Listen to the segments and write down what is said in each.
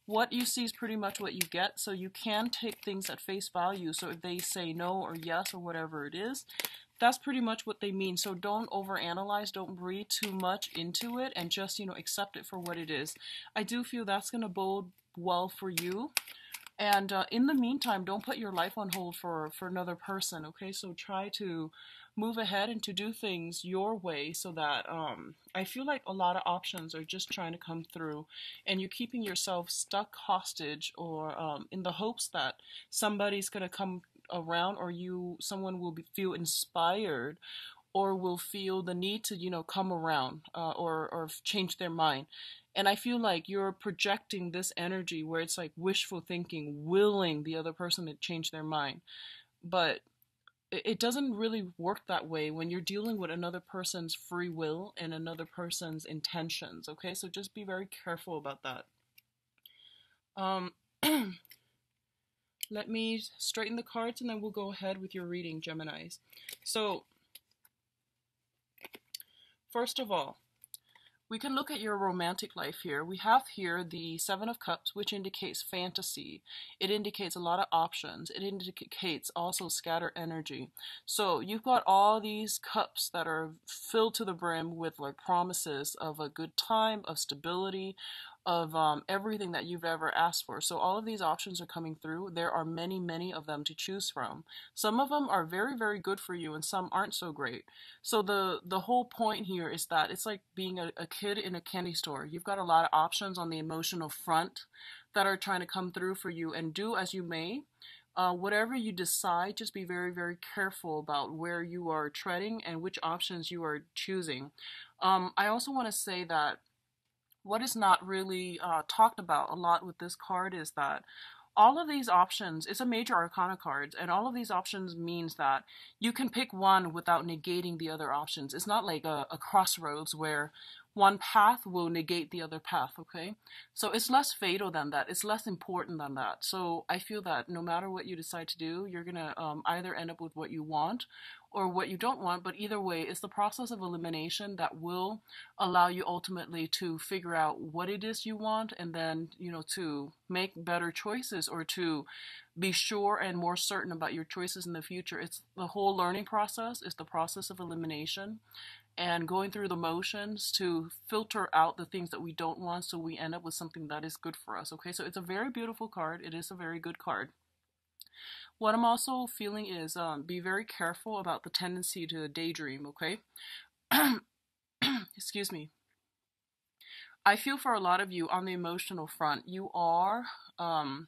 what you see is pretty much what you get, so you can take things at face value. So if they say no or yes or whatever it is, that's pretty much what they mean. So don't overanalyze, don't read too much into it, and just, accept it for what it is. I do feel that's going to bode well for you. And in the meantime, don't put your life on hold for another person, okay? So try to move ahead and to do things your way, so that I feel like a lot of options are just trying to come through, and you're keeping yourself stuck hostage, or in the hopes that somebody's going to come around, or someone will feel inspired, or will feel the need to come around, or change their mind. And I feel like you're projecting this energy where it's like wishful thinking, willing the other person to change their mind. But it doesn't really work that way when you're dealing with another person's free will and another person's intentions, okay? So just be very careful about that. Um, Let me straighten the cards and then we'll go ahead with your reading, Geminis. So, first of all, we can look at your romantic life here. We have here the Seven of Cups, which indicates fantasy. It indicates a lot of options. It indicates also scattered energy. So you've got all these cups that are filled to the brim with like promises of a good time, of stability, of everything that you've ever asked for. So all of these options are coming through. There are many, many of them to choose from. Some of them are very, very good for you, and some aren't so great. So the whole point here is that it's like being a kid in a candy store. You've got a lot of options on the emotional front that are trying to come through for you, and do as you may. Whatever you decide, just be very, very careful about where you are treading and which options you are choosing. I also want to say that what is not really talked about a lot with this card is that all of these options, it's a major arcana card, and all of these options means that you can pick one without negating the other options. It's not like a crossroads where one path will negate the other path, okay? So it's less fatal than that. It's less important than that. So I feel that no matter what you decide to do, you're going to either end up with what you want or what you don't want, but either way, it's the process of elimination that will allow you ultimately to figure out what it is you want, and then, to make better choices, or to be sure and more certain about your choices in the future. It's the whole learning process, it's the process of elimination and going through the motions to filter out the things that we don't want, so we end up with something that is good for us, okay? So it's a very beautiful card. It is a very good card. What I'm also feeling is be very careful about the tendency to daydream, okay? Excuse me. I feel for a lot of you on the emotional front, you are, I'm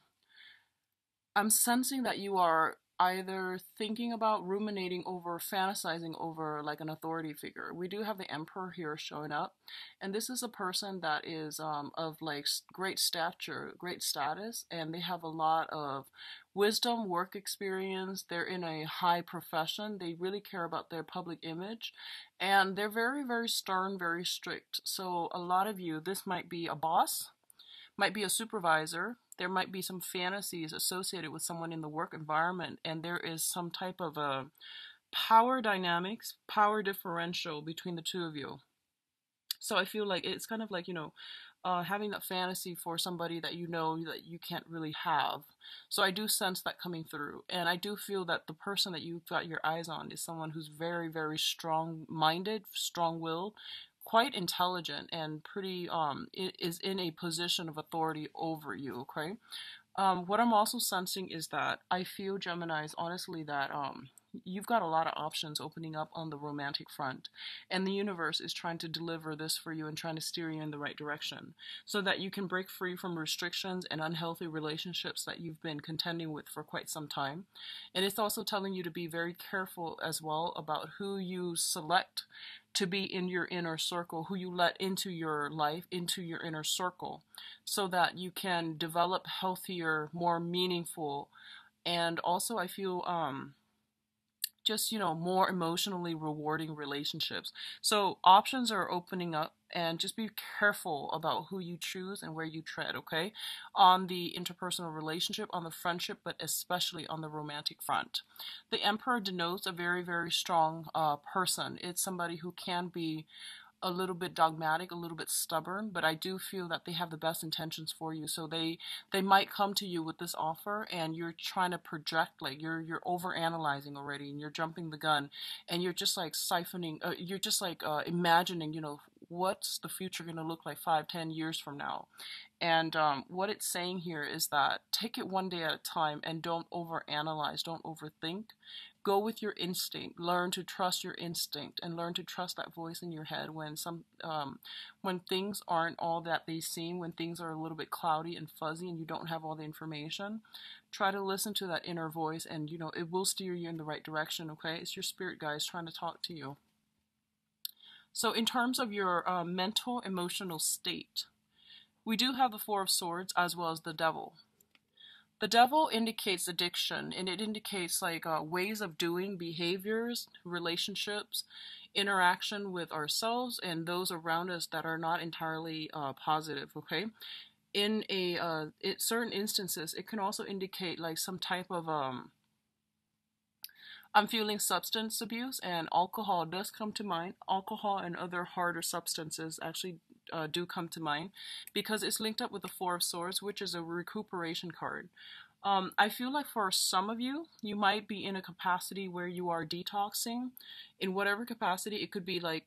sensing that you are either thinking about, ruminating over, fantasizing over like an authority figure. We do have the Emperor here showing up, and this is a person that is of like great stature, great status, and they have a lot of wisdom, work experience. They're in a high profession. They really care about their public image, and they're very, very stern, very strict. So a lot of you, this might be a boss, might be a supervisor. There might be some fantasies associated with someone in the work environment, and there is some type of a power dynamics, power differential between the two of you. So I feel like it's kind of like, having that fantasy for somebody that you know that you can't really have. So I do sense that coming through. And I do feel that the person that you've got your eyes on is someone who's very, very strong-minded, strong-willed, quite intelligent, and pretty is in a position of authority over you, okay? What I'm also sensing is that I feel, Geminis, honestly, that you've got a lot of options opening up on the romantic front, and the universe is trying to deliver this for you and trying to steer you in the right direction so that you can break free from restrictions and unhealthy relationships that you've been contending with for quite some time. And it's also telling you to be very careful as well about who you select to be in your inner circle, who you let into your life, into your inner circle, so that you can develop healthier, more meaningful, and also I feel just, more emotionally rewarding relationships. So options are opening up, and just be careful about who you choose and where you tread, okay? On the interpersonal relationship, on the friendship, but especially on the romantic front. The Emperor denotes a very, very strong person. It's somebody who can be a little bit dogmatic, a little bit stubborn, but I do feel that they have the best intentions for you. So they might come to you with this offer, and you're trying to project, like you're over analyzing already, and you're jumping the gun, and you're just like siphoning, you're just like imagining, what's the future going to look like 5, 10 years from now. And what it's saying here is that take it one day at a time and don't overanalyze, don't overthink. Go with your instinct. Learn to trust your instinct and learn to trust that voice in your head when things aren't all that they seem, when things are a little bit cloudy and fuzzy and you don't have all the information. Try to listen to that inner voice, and it will steer you in the right direction. Okay, it's your spirit guides trying to talk to you. So in terms of your mental emotional state, we do have the Four of Swords as well as the Devil. The Devil indicates addiction, and it indicates like ways of doing, behaviors, relationships, interaction with ourselves and those around us that are not entirely positive. Okay, in certain instances, it can also indicate like some type of I'm feeling substance abuse, and alcohol does come to mind. Alcohol and other harder substances actually do come to mind because it's linked up with the Four of Swords, which is a recuperation card. I feel like for some of you, you might be in a capacity where you are detoxing in whatever capacity. It could be like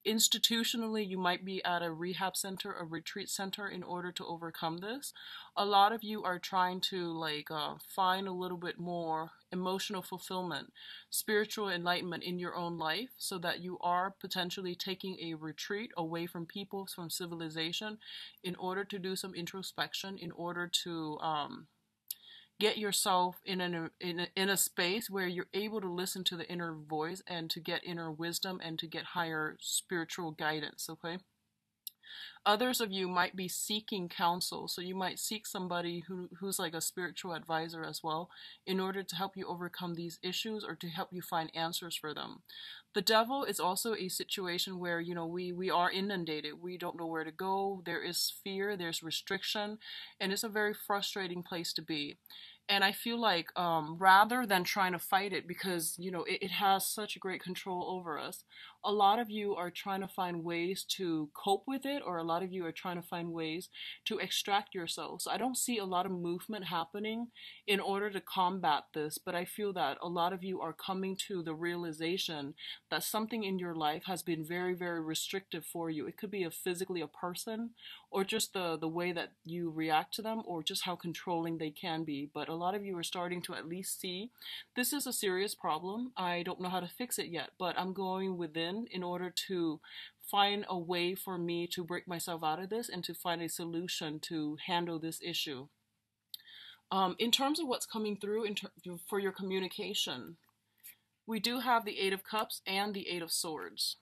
institutionally, you might be at a rehab center, a retreat center in order to overcome this. A lot of you are trying to like find a little bit more emotional fulfillment, spiritual enlightenment in your own life, so that you are potentially taking a retreat away from people, from civilization, in order to do some introspection, in order to get yourself in a space where you're able to listen to the inner voice and to get inner wisdom and to get higher spiritual guidance. Okay, others of you might be seeking counsel, so you might seek somebody who's like a spiritual advisor as well, in order to help you overcome these issues or to help you find answers for them. The Devil is also a situation where we are inundated, we don't know where to go, there is fear, there's restriction, and it's a very frustrating place to be. And I feel like rather than trying to fight it, because it has such great control over us, a lot of you are trying to find ways to cope with it, or a lot of you are trying to find ways to extract yourselves. So I don't see a lot of movement happening in order to combat this, but I feel that a lot of you are coming to the realization that something in your life has been very, very restrictive for you. It could be physically a person, or just the way that you react to them, or just how controlling they can be. But a lot of you are starting to at least see this is a serious problem. I don't know how to fix it yet, but I'm going within in order to find a way for me to break myself out of this and to find a solution to handle this issue. In terms of what's coming through for your communication, we do have the Eight of Cups and the Eight of Swords.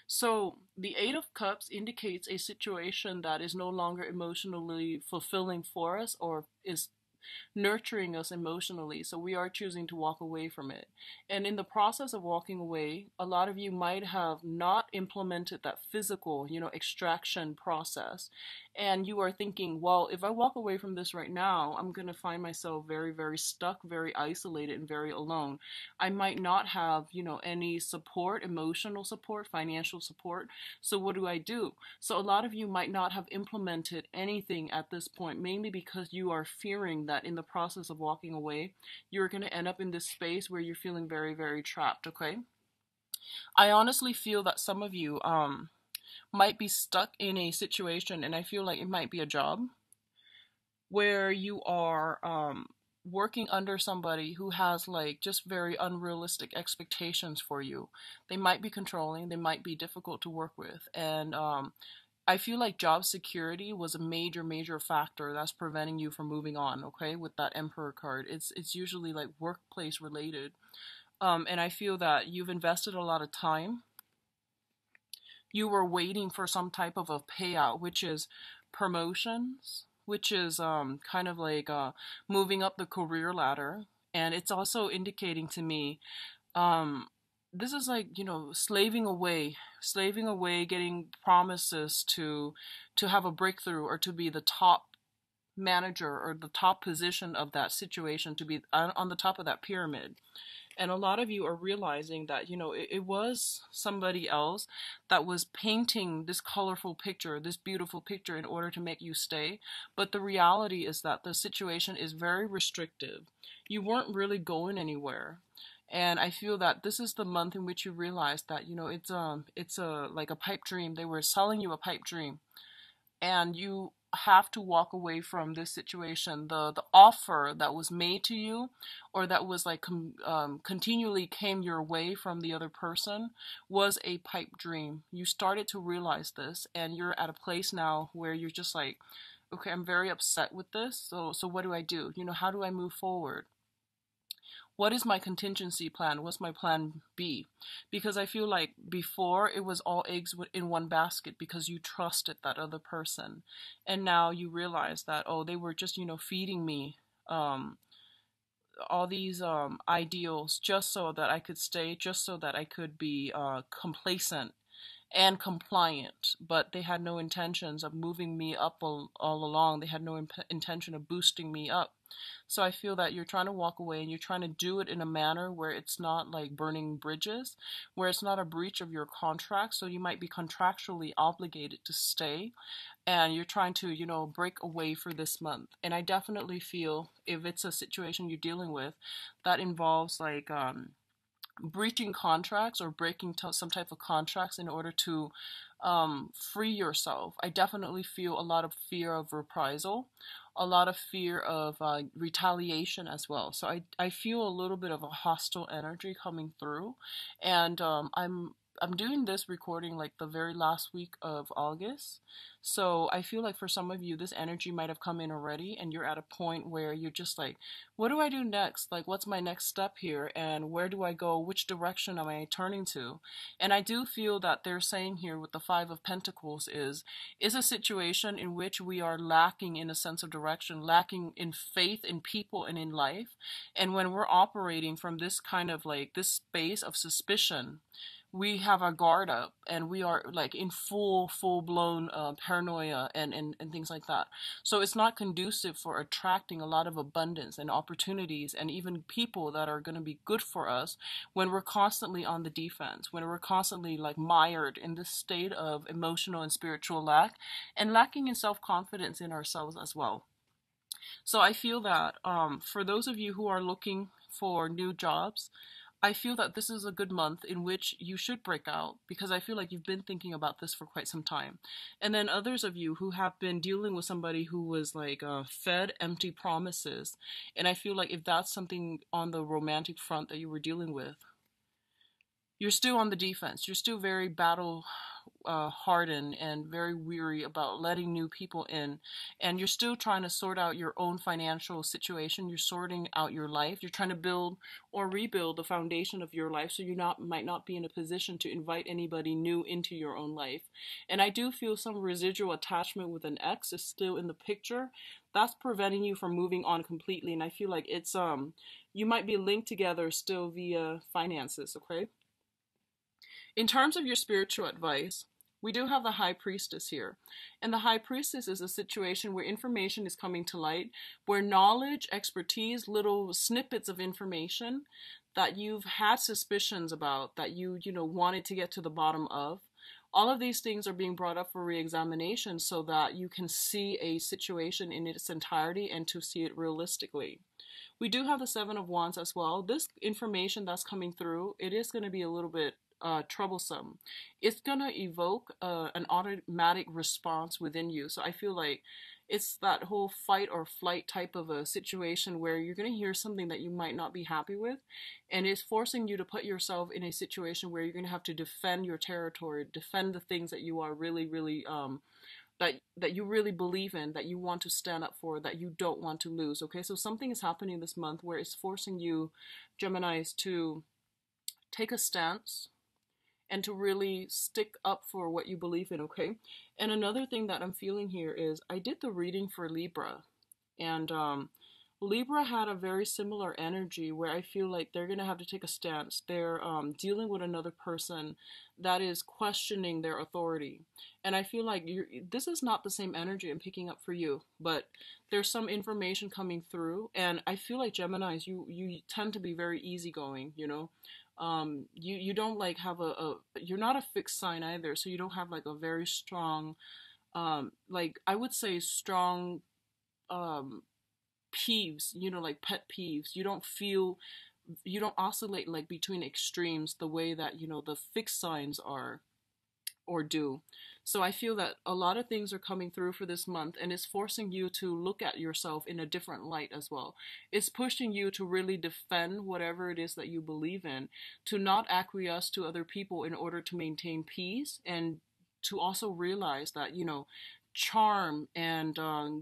So the Eight of Cups indicates a situation that is no longer emotionally fulfilling for us, or is nurturing us emotionally, so we are choosing to walk away from it. And in the process of walking away, a lot of you might have not implemented that physical, extraction process. And you are thinking, well, if I walk away from this right now, I'm going to find myself very, very stuck, very isolated, and very alone. I might not have, any support, emotional support, financial support. So what do I do? So a lot of you might not have implemented anything at this point, mainly because you are fearing that in the process of walking away, you're going to end up in this space where you're feeling very, very trapped. Okay, I honestly feel that some of you might be stuck in a situation, and I feel like it might be a job where you are working under somebody who has like just very unrealistic expectations for you. They might be controlling, they might be difficult to work with, and I feel like job security was a major, major factor that's preventing you from moving on, okay, with that Emperor card. It's usually like workplace related. And I feel that you've invested a lot of time. You were waiting for some type of a payout, which is promotions, which is kind of like moving up the career ladder. And it's also indicating to me this is like slaving away, getting promises to have a breakthrough, or to be the top manager or the top position of that situation, to be on the top of that pyramid. And a lot of you are realizing that, you know, it was somebody else that was painting this colorful picture, this beautiful picture in order to make you stay. But the reality is that the situation is very restrictive. You weren't really going anywhere. And I feel that this is the month in which you realize that, you know, it's a like a pipe dream. They were selling you a pipe dream, and you have to walk away from this situation. The offer that was made to you, or that was like continually came your way from the other person, was a pipe dream. You started to realize this, and you're at a place now where you're just like, okay, I'm very upset with this. So what do I do? You know, how do I move forward? What is my contingency plan? What's my plan B? Because I feel like before it was all eggs in one basket because you trusted that other person. And now you realize that, oh, they were just, you know, feeding me um, all these ideals just so that I could stay, just so that I could be complacent and compliant, but they had no intentions of moving me up all along. They had no intention of boosting me up. So I feel that you're trying to walk away, and you're trying to do it in a manner where it's not like burning bridges, where it's not a breach of your contract. So you might be contractually obligated to stay, and you're trying to, you know, break away for this month. And I definitely feel if it's a situation you're dealing with that involves like breaching contracts or breaking some type of contracts in order to free yourself. I definitely feel a lot of fear of reprisal, a lot of fear of retaliation as well. So I feel a little bit of a hostile energy coming through, and I'm doing this recording like the very last week of August. So I feel like for some of you, this energy might have come in already, and you're at a point where you're just like, what do I do next? Like, what's my next step here? And where do I go? Which direction am I turning to? And I do feel that they're saying here with the Five of Pentacles is a situation in which we are lacking in a sense of direction, lacking in faith in people and in life. And when we're operating from this kind of like this space of suspicion, we have our guard up, and we are like in full blown paranoia and things like that. So it's not conducive for attracting a lot of abundance and opportunities and even people that are going to be good for us when we're constantly on the defense, when we're constantly like mired in this state of emotional and spiritual lack, and lacking in self-confidence in ourselves as well. So I feel that for those of you who are looking for new jobs, I feel that this is a good month in which you should break out, because I feel like you've been thinking about this for quite some time. And then others of you who have been dealing with somebody who was like fed empty promises. And I feel like if that's something on the romantic front that you were dealing with, you're still on the defense. You're still very battle hardened and very weary about letting new people in. And you're still trying to sort out your own financial situation. You're sorting out your life. You're trying to build or rebuild the foundation of your life, so you might not be in a position to invite anybody new into your own life. And I do feel some residual attachment with an ex is still in the picture. That's preventing you from moving on completely. And I feel like it's you might be linked together still via finances, okay? In terms of your spiritual advice, we do have the High Priestess here. And the High Priestess is a situation where information is coming to light, where knowledge, expertise, little snippets of information that you've had suspicions about, that you know, wanted to get to the bottom of, all of these things are being brought up for re-examination so that you can see a situation in its entirety and to see it realistically. We do have the Seven of Wands as well. This information that's coming through, it is going to be a little bit troublesome. It's going to evoke an automatic response within you. So I feel like it's that whole fight or flight type of a situation where you're going to hear something that you might not be happy with, and it's forcing you to put yourself in a situation where you're going to have to defend your territory, defend the things that you are really that you really believe in, that you want to stand up for, that you don't want to lose. Okay, so something is happening this month where it's forcing you, Geminis, to take a stance and to really stick up for what you believe in, okay? And another thing that I'm feeling here is I did the reading for Libra, and Libra had a very similar energy where I feel like they're going to have to take a stance. They're dealing with another person that is questioning their authority. And I feel like this is not the same energy I'm picking up for you, but there's some information coming through. And I feel like Geminis, you tend to be very easygoing, you know? You don't like have you're not a fixed sign either, so you don't have like a very strong, like I would say strong, um, peeves, you know, like pet peeves. You don't oscillate like between extremes the way that, you know, the fixed signs are or do. So I feel that a lot of things are coming through for this month, and it's forcing you to look at yourself in a different light as well. It's pushing you to really defend whatever it is that you believe in, to not acquiesce to other people in order to maintain peace, and to also realize that, you know, charm and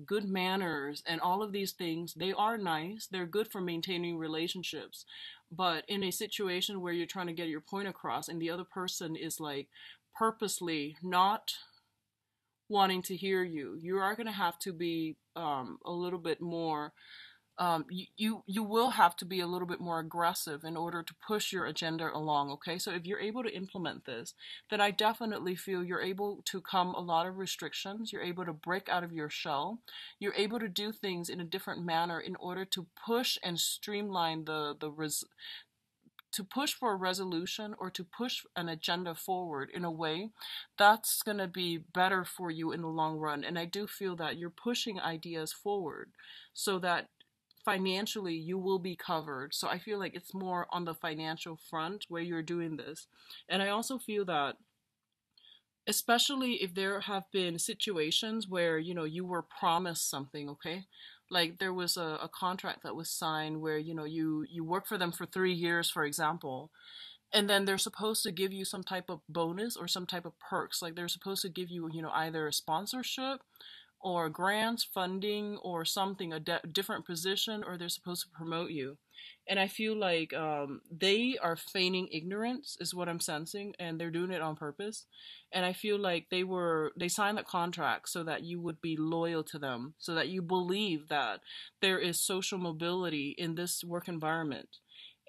good manners and all of these things, they are nice, they're good for maintaining relationships. But in a situation where you're trying to get your point across and the other person is like purposely not wanting to hear you, you are going to have to be a little bit more, you will have to be a little bit more aggressive in order to push your agenda along. Okay, so if you're able to implement this, then I definitely feel you're able to come a lot of restrictions, you're able to break out of your shell, you're able to do things in a different manner in order to push and streamline to push for a resolution or to push an agenda forward in a way that's going to be better for you in the long run. And I do feel that you're pushing ideas forward so that financially you will be covered. So I feel like it's more on the financial front where you're doing this. And I also feel that, especially if there have been situations where, you know, you were promised something, okay, like there was a contract that was signed where, you know, you work for them for 3 years, for example, and then they're supposed to give you some type of bonus or some type of perks, like they're supposed to give you, you know, either a sponsorship or grants, funding, or something, a different position, or they're supposed to promote you. And I feel like they are feigning ignorance, is what I'm sensing, and they're doing it on purpose. And I feel like they signed that contract so that you would be loyal to them, so that you believe that there is social mobility in this work environment.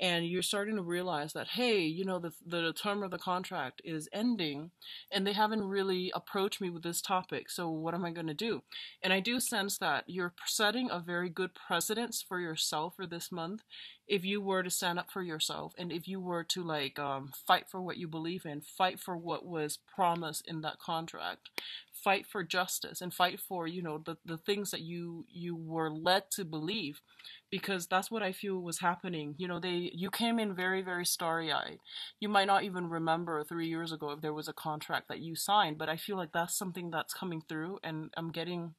And you're starting to realize that, hey, you know, the term of the contract is ending and they haven't really approached me with this topic, so what am I going to do? And I do sense that you're setting a very good precedence for yourself for this month if you were to stand up for yourself, and if you were to like fight for what you believe in, fight for what was promised in that contract, fight for justice, and fight for, you know, the things that you were led to believe, because that's what I feel was happening. You know, you came in very, very starry-eyed. You might not even remember 3 years ago if there was a contract that you signed, but I feel like that's something that's coming through, and I'm getting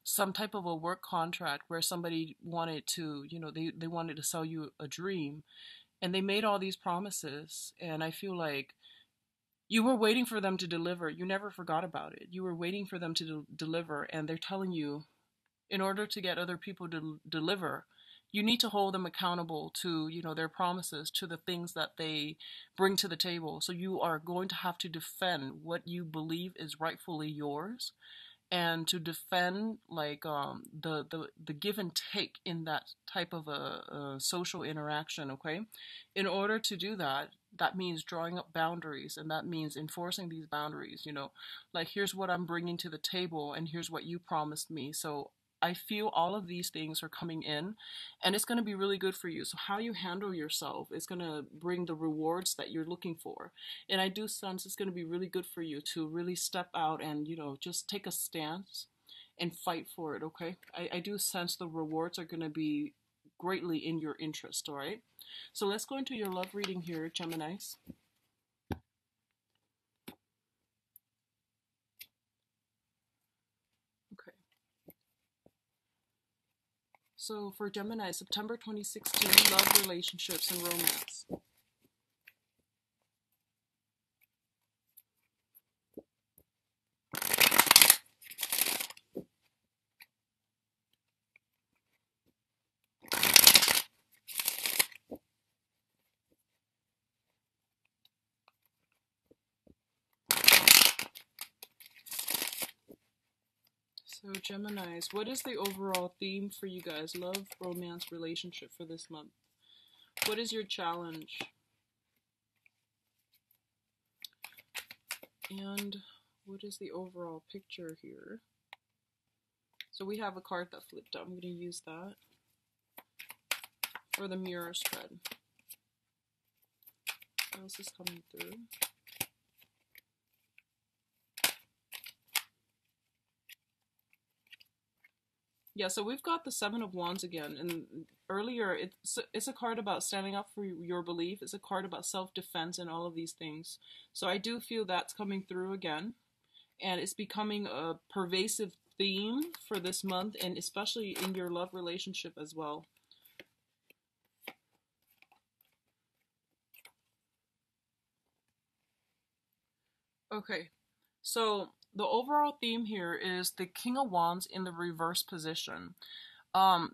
some type of a work contract where somebody wanted to, you know, they wanted to sell you a dream, and they made all these promises, and I feel like you were waiting for them to deliver. You never forgot about it. You were waiting for them to deliver, and they're telling you, in order to get other people to deliver, you need to hold them accountable to, you know, their promises, to the things that they bring to the table. So you are going to have to defend what you believe is rightfully yours, and to defend like the give and take in that type of a social interaction. Okay, in order to do that, that means drawing up boundaries, and that means enforcing these boundaries, you know, like here's what I'm bringing to the table and here's what you promised me. So I feel all of these things are coming in, and it's going to be really good for you. So how you handle yourself is going to bring the rewards that you're looking for. And I do sense it's going to be really good for you to really step out and, you know, just take a stance and fight for it, okay? I do sense the rewards are going to be greatly in your interest, all right? So let's go into your love reading here, Geminis. Okay. So for Gemini, September 2016, love, relationships, and romance. So, Geminis, what is the overall theme for you guys? Love, romance, relationship for this month. What is your challenge? And what is the overall picture here? So we have a card that flipped up. I'm going to use that for the mirror spread. What else is coming through? Yeah, so we've got the Seven of Wands again, and earlier it's a card about standing up for your belief. It's a card about self-defense and all of these things. So I do feel that's coming through again, and it's becoming a pervasive theme for this month, and especially in your love relationship as well. Okay, so the overall theme here is the King of Wands in the reverse position.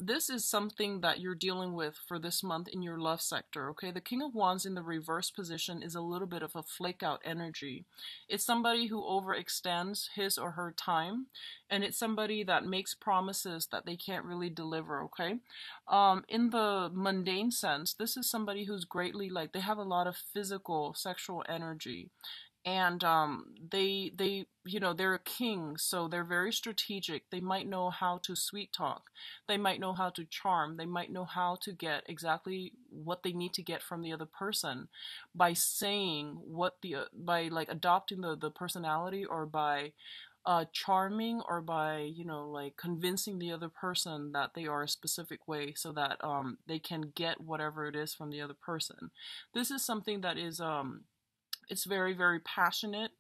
This is something that you're dealing with for this month in your love sector, okay? The King of Wands in the reverse position is a little bit of a flake out energy. It's somebody who overextends his or her time, and it's somebody that makes promises that they can't really deliver, okay? In the mundane sense, this is somebody who's greatly, like, they have a lot of physical, sexual energy, and they you know, they're a king, so they're very strategic. They might know how to sweet talk, they might know how to charm, they might know how to get exactly what they need to get from the other person by saying what the by like adopting the personality, or by charming, or by, you know, like convincing the other person that they are a specific way, so that they can get whatever it is from the other person. This is something that is it's very, very passionate,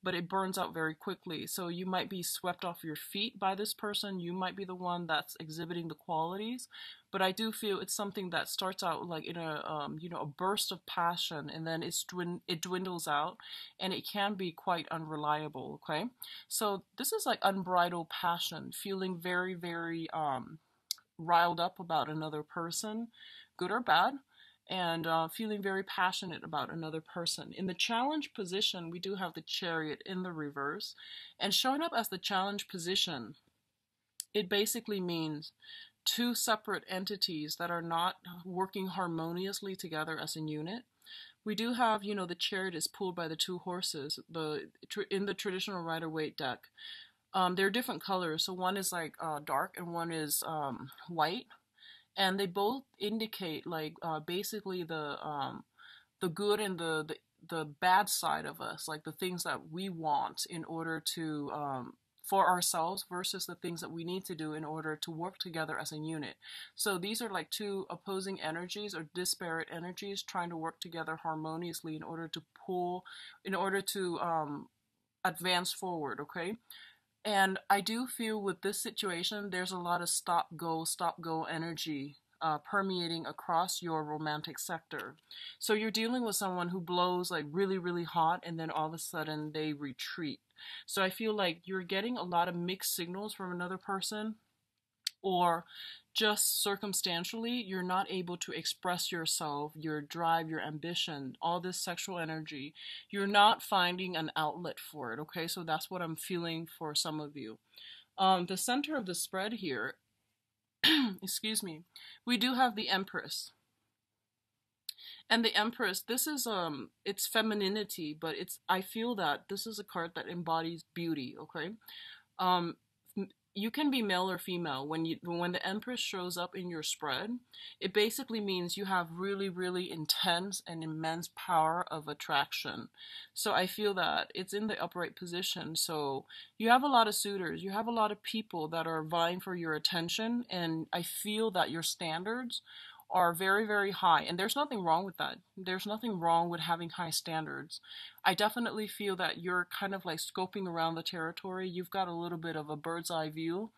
but it burns out very quickly. So you might be swept off your feet by this person. You might be the one that's exhibiting the qualities, but I do feel it's something that starts out like in a you know, a burst of passion, and then it dwindles out, and it can be quite unreliable. Okay, so this is like unbridled passion, feeling very, very riled up about another person, good or bad, and feeling very passionate about another person. In the challenge position, we do have the Chariot in the reverse, and showing up as the challenge position, it basically means two separate entities that are not working harmoniously together as a unit. We do have, you know, the Chariot is pulled by the two horses, in the traditional Rider-Waite deck. They're different colors, so one is like dark and one is white, and they both indicate like basically the good and the bad side of us, like the things that we want in order to for ourselves versus the things that we need to do in order to work together as a unit. So these are like two opposing energies or disparate energies trying to work together harmoniously in order to advance forward, okay? And I do feel with this situation, there's a lot of stop go energy permeating across your romantic sector. So you're dealing with someone who blows like really, really hot, and then all of a sudden they retreat. So I feel like you're getting a lot of mixed signals from another person, or just circumstantially, you're not able to express yourself, your drive, your ambition, all this sexual energy. You're not finding an outlet for it, okay? So that's what I'm feeling for some of you. The center of the spread here, excuse me, we do have the Empress. And the Empress, this is it's femininity, but I feel that this is a card that embodies beauty, okay? Um you can be male or female. When the Empress shows up in your spread, it basically means you have really, really intense and immense power of attraction. So I feel that it's in the upright position. So you have a lot of suitors, you have a lot of people that are vying for your attention, and I feel that your standards are very, very high. And there's nothing wrong with that. There's nothing wrong with having high standards. I definitely feel that you're kind of like scoping around the territory. You've got a little bit of a bird's eye view,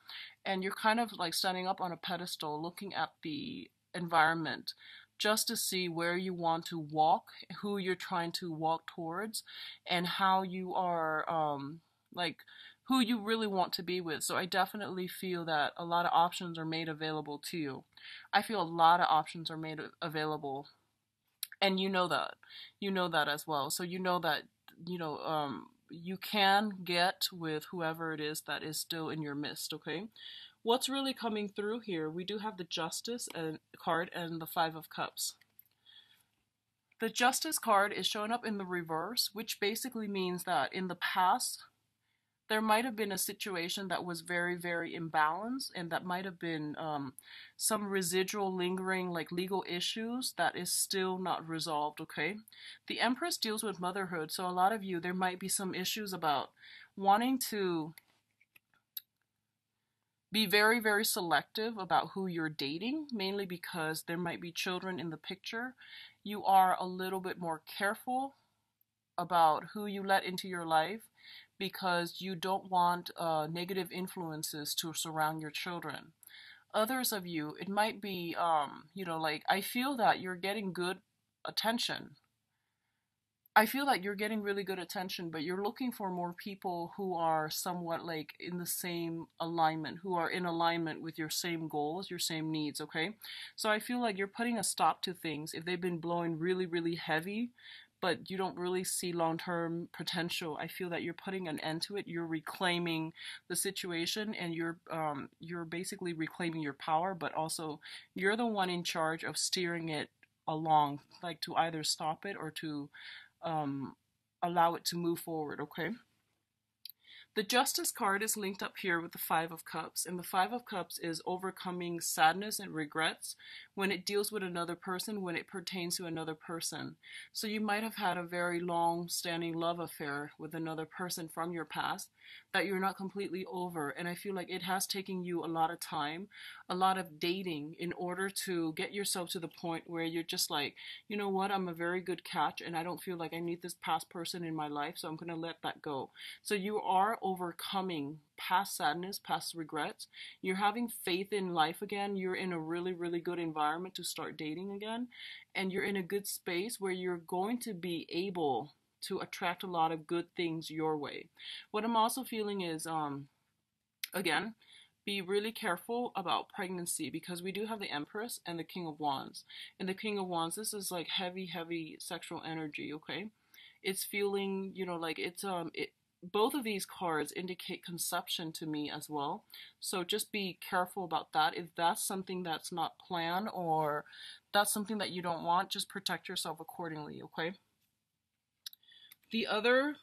and you're kind of like standing up on a pedestal looking at the environment just to see where you want to walk, who you're trying to walk towards, and how you are like who you really want to be with. So I definitely feel that a lot of options are made available to you. I feel a lot of options are made available, and you know that. You know that as well. So you know that, you know, you can get with whoever it is that is still in your midst, okay? What's really coming through here? We do have the Justice card and the Five of Cups. The Justice card is showing up in the reverse, which basically means that in the past, there might have been a situation that was very, very imbalanced, and that might have been some residual lingering like legal issues that is still not resolved, okay? The Empress deals with motherhood, so a lot of you, there might be some issues about wanting to be very, very selective about who you're dating, mainly because there might be children in the picture. You are a little bit more careful about who you let into your life because you don't want negative influences to surround your children. Others of you, it might be, like, I feel that you're getting good attention. I feel like you're getting really good attention, but you're looking for more people who are somewhat like in the same alignment, who are in alignment with your same goals, your same needs, okay? So I feel like you're putting a stop to things if they've been blowing really, really heavy, but you don't really see long-term potential. I feel that you're putting an end to it. You're reclaiming the situation, and you're basically reclaiming your power, but also you're the one in charge of steering it along, like to either stop it or to um, allow it to move forward, okay? The Justice card is linked up here with the Five of Cups, and the Five of Cups is overcoming sadness and regrets when it deals with another person, when it pertains to another person. So you might have had a very long-standing love affair with another person from your past that you're not completely over, and I feel like it has taken you a lot of time, a lot of dating in order to get yourself to the point where you're just like, you know what, I'm a very good catch, and I don't feel like I need this past person in my life, so I'm going to let that go. So you are overcoming past sadness, past regrets. You're having faith in life again. You're in a really, really good environment to start dating again. And you're in a good space where you're going to be able to attract a lot of good things your way. What I'm also feeling is, again, be really careful about pregnancy, because we do have the Empress and the King of Wands. And the King of Wands, this is like heavy, heavy sexual energy, okay? It's feeling, like both of these cards indicate conception to me as well. So just be careful about that. If that's something that's not planned, or that's something that you don't want, just protect yourself accordingly, okay? The other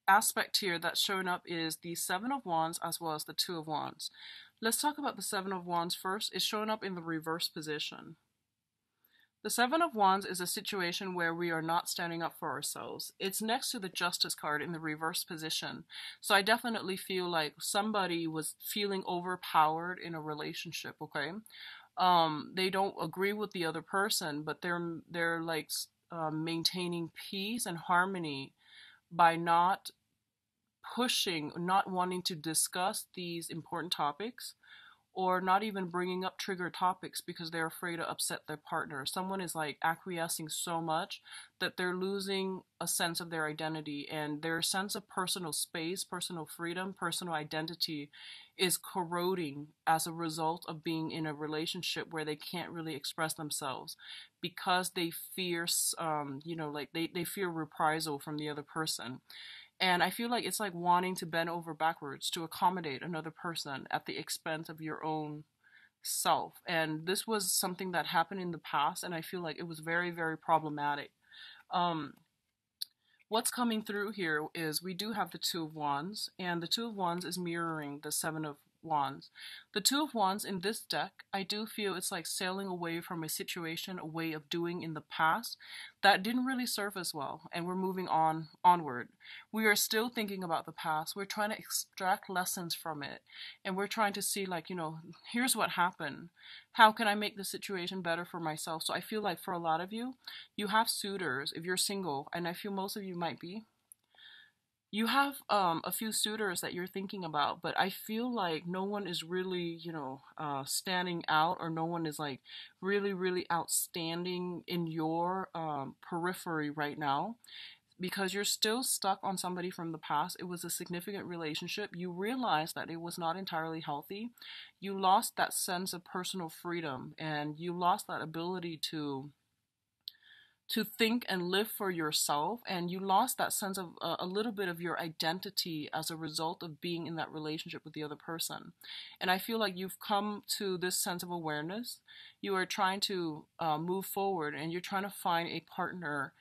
aspect here that's showing up is the Seven of Wands as well as the Two of Wands. Let's talk about the Seven of Wands first. It's showing up in the reverse position. The Seven of Wands is a situation where we are not standing up for ourselves. It's next to the Justice card in the reverse position. So I definitely feel like somebody was feeling overpowered in a relationship, okay? They don't agree with the other person, but they're like maintaining peace and harmony by not pushing, not wanting to discuss these important topics, or not even bringing up trigger topics because they're afraid to upset their partner. Someone is like acquiescing so much that they're losing a sense of their identity, and their sense of personal space, personal freedom, personal identity is corroding as a result of being in a relationship where they can't really express themselves because they fear, they fear reprisal from the other person. And I feel like it's like wanting to bend over backwards to accommodate another person at the expense of your own self. And this was something that happened in the past, and I feel like it was very, very problematic. Um, what's coming through here is we do have the Two of Wands, and the Two of Wands is mirroring the Seven of Wands. The Two of Wands in this deck, I do feel it's like sailing away from a situation, a way of doing in the past that didn't really serve us well, and we're moving onward. We are still thinking about the past. We're trying to extract lessons from it, and we're trying to see, like, here's what happened. How can I make the situation better for myself? So I feel like for a lot of you, you have suitors if you're single, and I feel most of you might be. You have a few suitors that you're thinking about, but I feel like no one is really, standing out, or no one is like really, really outstanding in your periphery right now, because you're still stuck on somebody from the past. It was a significant relationship. You realize that it was not entirely healthy. You lost that sense of personal freedom, and you lost that ability to think and live for yourself, and you lost that sense of a little bit of your identity as a result of being in that relationship with the other person. And I feel like you've come to this sense of awareness. You are trying to move forward, and you're trying to find a partner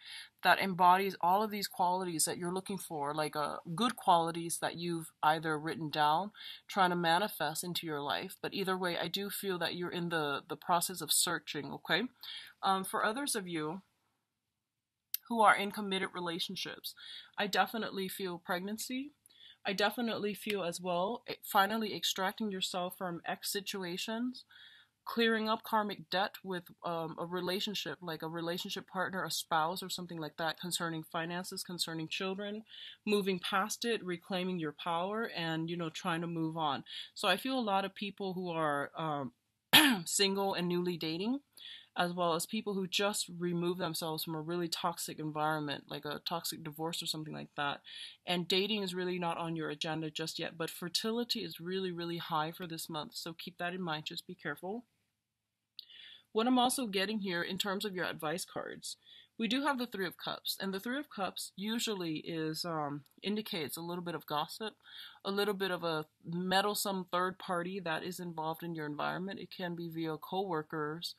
that embodies all of these qualities that you're looking for, like good qualities that you've either written down, trying to manifest into your life. But either way, I do feel that you're in the process of searching. Okay. For others of you who are in committed relationships, I definitely feel pregnancy. I definitely feel as well finally extracting yourself from ex situations, clearing up karmic debt with a relationship, like a relationship partner, a spouse, or something like that, concerning finances, concerning children, moving past it, reclaiming your power, and trying to move on. So I feel a lot of people who are single and newly dating, as well as people who just remove themselves from a really toxic environment, like a toxic divorce or something like that. And dating is really not on your agenda just yet, but fertility is really, really high for this month. So keep that in mind. Just be careful. What I'm also getting here in terms of your advice cards, we do have the Three of Cups, and the Three of Cups usually is indicates a little bit of gossip, a little bit of a meddlesome third party that is involved in your environment. It can be via coworkers,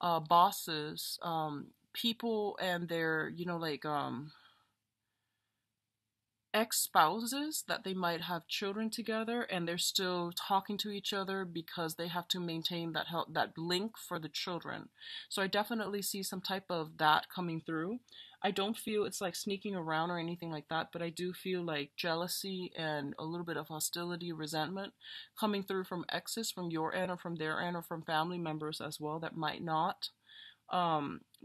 bosses, people and their, ex-spouses that they might have children together, and they're still talking to each other because they have to maintain that link for the children. So I definitely see some type of that coming through. I don't feel it's like sneaking around or anything like that, but I do feel like jealousy and a little bit of hostility, resentment coming through from exes, from your end or from their end, or from family members as well, that might not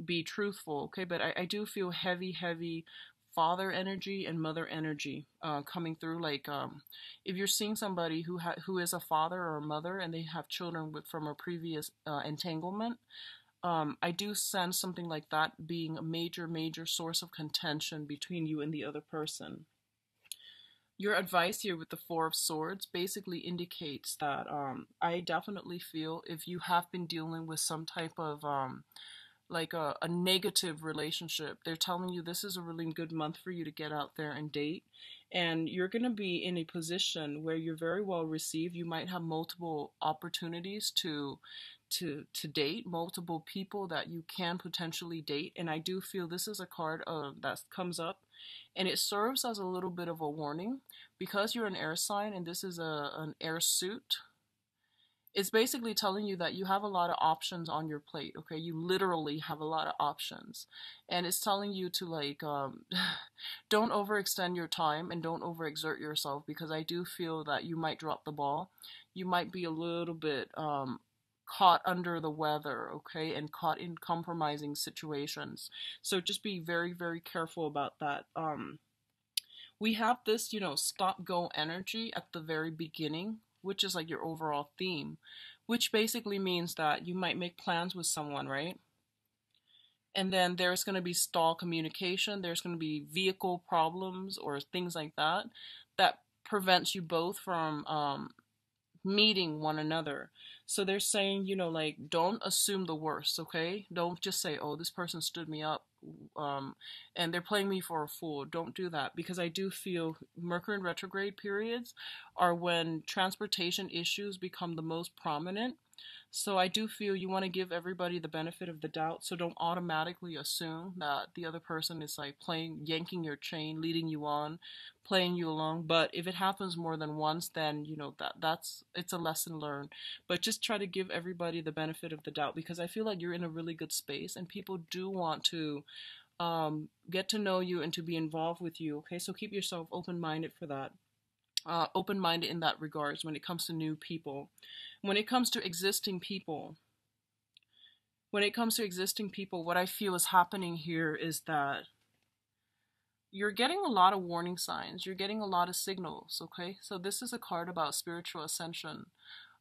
be truthful. Okay, but I do feel heavy father energy and mother energy coming through. Like if you're seeing somebody who is a father or a mother and they have children from a previous entanglement, I do sense something like that being a major source of contention between you and the other person. Your advice here with the Four of Swords basically indicates that I definitely feel if you have been dealing with some type of like a negative relationship, they're telling you this is a really good month for you to get out there and date. And you're going to be in a position where you're very well received. You might have multiple opportunities to date, multiple people that you can potentially date. And I do feel this is a card that comes up, and it serves as a little bit of a warning because you're an air sign and this is an air suit. It's basically telling you that you have a lot of options on your plate. Okay, you literally have a lot of options, and it's telling you to like don't overextend your time and don't overexert yourself, because I do feel that you might drop the ball. You might be a little bit caught under the weather, okay, and caught in compromising situations. So just be very careful about that. We have this, stop go energy at the very beginning, which is like your overall theme, which basically means that you might make plans with someone, right? And then there's going to be stall communication, there's going to be vehicle problems or things like that that prevents you both from meeting one another. So they're saying, like, don't assume the worst, okay? Don't just say, oh, this person stood me up, and they're playing me for a fool. Don't do that, because I do feel Mercury in retrograde periods are when transportation issues become the most prominent. So I do feel you want to give everybody the benefit of the doubt. So don't automatically assume that the other person is like playing, yanking your chain, leading you on, playing you along. But if it happens more than once, then that's it's a lesson learned. But just try to give everybody the benefit of the doubt, because I feel like you're in a really good space and people do want to get to know you and to be involved with you. Okay, so keep yourself open-minded for that. Open-minded in that regards when it comes to new people. When it comes to existing people, what I feel is happening here is that you're getting a lot of warning signs. You're getting a lot of signals, okay? So this is a card about spiritual ascension,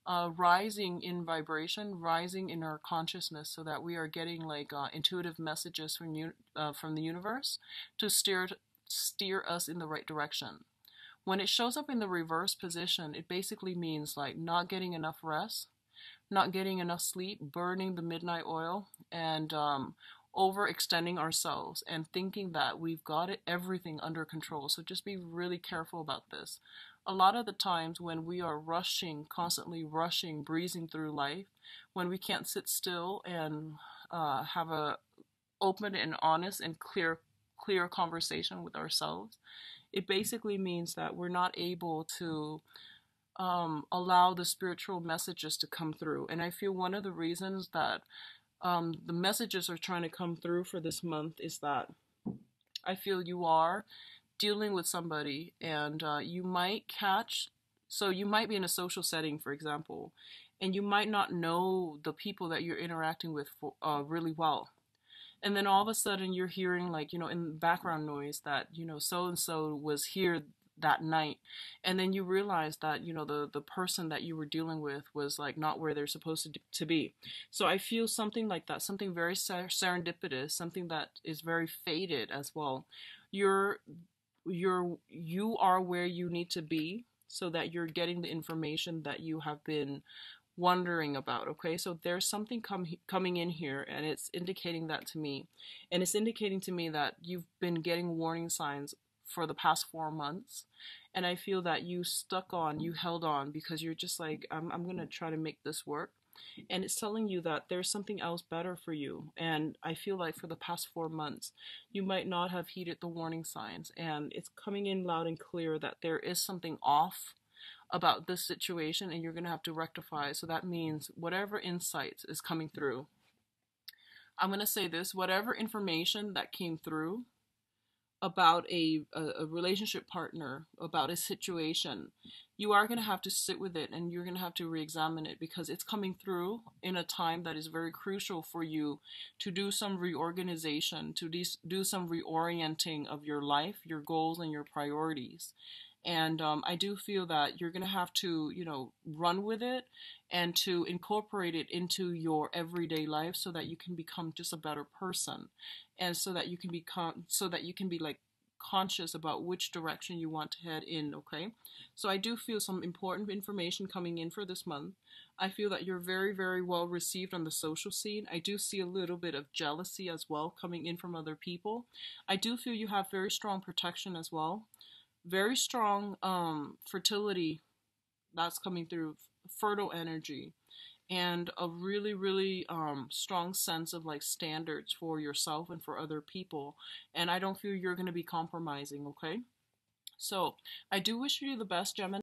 rising in vibration, rising in our consciousness, so that we are getting like intuitive messages from the universe to steer us in the right direction. When it shows up in the reverse position, it basically means like not getting enough rest, not getting enough sleep, burning the midnight oil, and overextending ourselves and thinking that we've got everything under control. So just be really careful about this. A lot of the times when we are rushing, constantly rushing, breezing through life, when we can't sit still and have a open and honest and clear conversation with ourselves, it basically means that we're not able to allow the spiritual messages to come through. And I feel one of the reasons that the messages are trying to come through for this month is that I feel you are dealing with somebody, and you might so you might be in a social setting, for example, and you might not know the people that you're interacting with really well. And then all of a sudden you're hearing, like, in background noise that, so and so was here that night. And then you realize that, the person that you were dealing with was like not where they're supposed to be. So I feel something like that, something very serendipitous, something that is very fated as well. You are where you need to be so that you're getting the information that you have been wondering about. Okay, so there's something coming in here, and it's indicating that to me, and it's indicating to me that you've been getting warning signs for the past 4 months, and I feel that you held on because you're just like, I'm gonna try to make this work, and it's telling you that there's something else better for you. And I feel like for the past 4 months you might not have heeded the warning signs, and it's coming in loud and clear that there is something off about this situation, and you're going to have to rectify. So that means whatever insights is coming through, I'm going to say this, whatever information that came through about a relationship partner, about a situation, you are going to have to sit with it, and you're going to have to re-examine it, because it's coming through in a time that is very crucial for you to do some reorganization, to do some reorienting of your life, your goals, and your priorities. And I do feel that you're going to have to, run with it and to incorporate it into your everyday life so that you can become just a better person, and so that you can be like conscious about which direction you want to head in. Okay, so I do feel some important information coming in for this month. I feel that you're very, very well received on the social scene. I do see a little bit of jealousy as well coming in from other people. I do feel you have very strong protection as well, very strong fertility that's coming through, fertile energy, and a really, really strong sense of like standards for yourself and for other people. And I don't feel you're going to be compromising. Okay, so I do wish you the best, Gemini.